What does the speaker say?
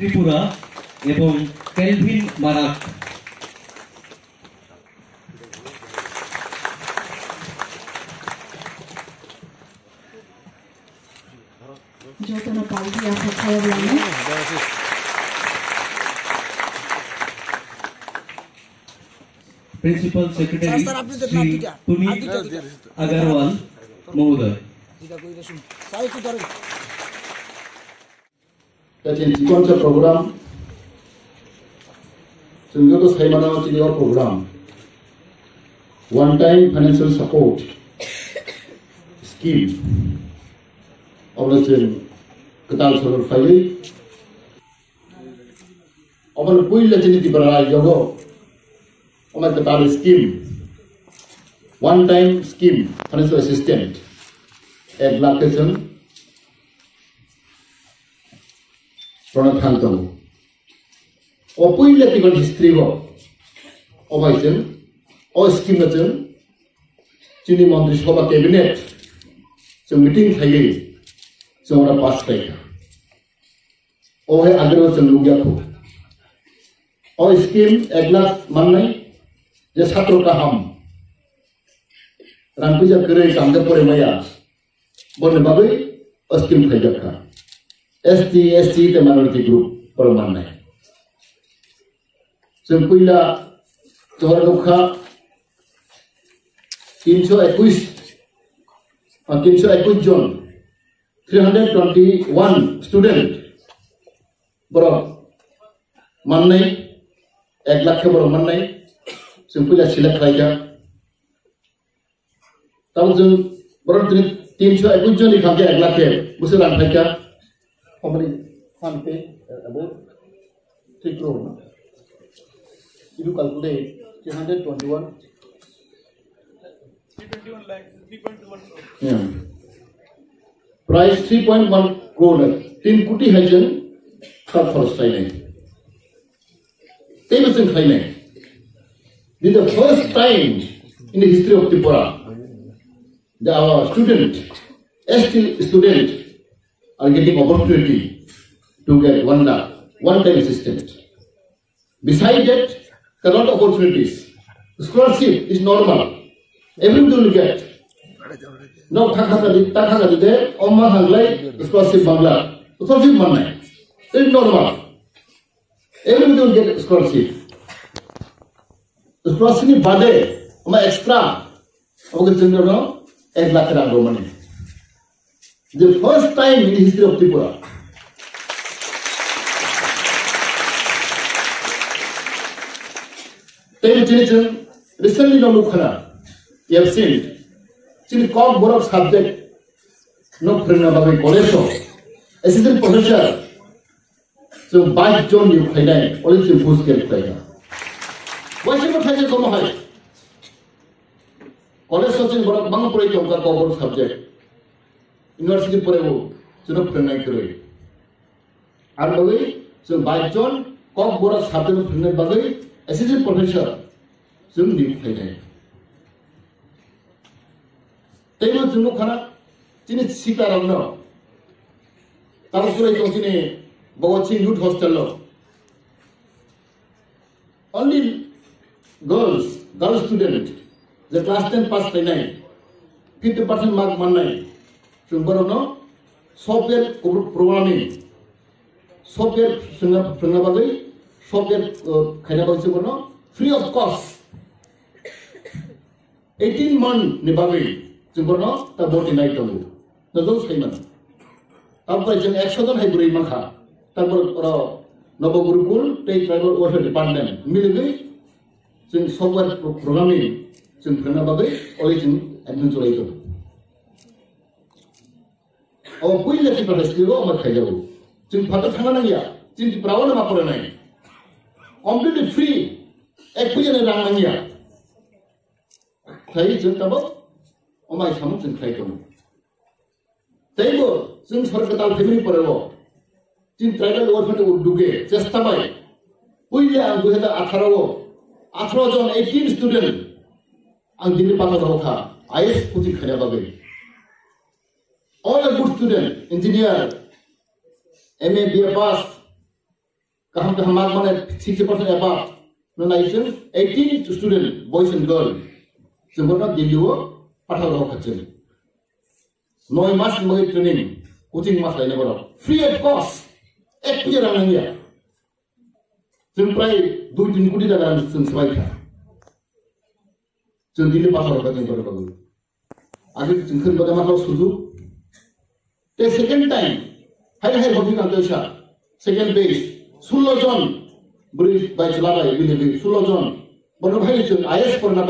ত্রিপুরা এবং Kelvin Marak. Jotana Paldi ako kayablane. Principal secretary Shri Puneet Agarwal महोदय। Sequence program, Sunjoto Saimanawati program, one-time financial support scheme. Obviously, Katal Solar File. Open Puil Latinity Bara Yogo. Open Katal scheme. One-time scheme, financial assistant. At location. Pranathantam. Opuila tigon history ho. Obaisen. O scheme nachen. Chini Mantri Sabha cabinet. So meeting thaye. So ora pass kaya. O hai agro chen lugya ko. O scheme eglas mannai. Je chhatro ka ham. Rampuja kare kamde pore maya. Bonne babai o scheme thaya ka. ST, the minority group, for one night. Simpuila, Toharuka, Kinso Equis, or Kinso Equijon, 321 student, Bro, Monday, Eglakabro Monday, Simpuila Silak Raja, 1000, Bro, Kinso Equijon, if I get Eglake, Musulan Raja. How many fund pay? About 3 crore. You calculate 321. 321 lakhs, 3.1 crore. Yeah. Price 3.1 crore. 3 kuti hajan. Third first time. This is the first time in the history of Tripura that our student, ST student, are getting opportunity to get one-time assistant. Besides that, there are a lot of opportunities. Scholarship is normal. Everyone will get. Now, Takaka there, Omma Hanglai, scholarship Bangla. Scholarship Manai. It is normal. Everyone will get scholarship. Scholarship is bade, Omma extra. Okay, so no, 1 lakh money. The first time in the history of Tripura. Recently, no Mukhana, you have seen, Chili Cock Borok subject, no Prinababi Koleso, assistant professor, so by John you play, only to Pusk get player. Why should not have come high? Koleso in Borok Mangapuri Borok subject. University Porevo, so no Prenai Kure. And the way, so by John, Cock Boras Happen of Prenai Bagay, assistant professor, soon leave Prenai. Taylor Zunukana, Tinit Sita Ramno, Tarasura Totine, Bawachin Youth Hostel. Only girls student, the class 10 pass Prenai, 50% mark Manai. Sumberno, software programming, software Sungabagai, software Kanabasuno, free of cost. 18 months Nibagai, Sumberno, the boat in Naitamu. Those payments. Operation Exodon Hybrid Maka, Tabor Nobogurukul, take tribal water department, Military, since software programming, since Pranabagai, origin administrator. Our Puila people has to go over Kajo. Since Patatanania, since Pravana Mapuranai. Completely free. Equian and Ramania. Play Juntabo? Oh my Hammons and Clayton. Table, since Horkatal Family Porevo. Since Tribal Orphan would do gay, just Tabai. Puila and Guheta Atharavo. Athrojon 18 students. And Dinipata Rota. IS Puti Kanabagai. All a good student, engineer, MA, BA pass, kaham mark mana 60% above no naisen 18 student boys and girls semua Delhi pathal kacen 9 mas mai training coaching mas lainnya baru free of cost ek punya orang dia sampai 2-3 kali dalam sesuai kan jadi pathal kacen baru agar jengkel pada makhluk suju the second time hai hobi kan tu second base 16 John bridge by chalaba ile 16 জন বড় ভাই IS পড়না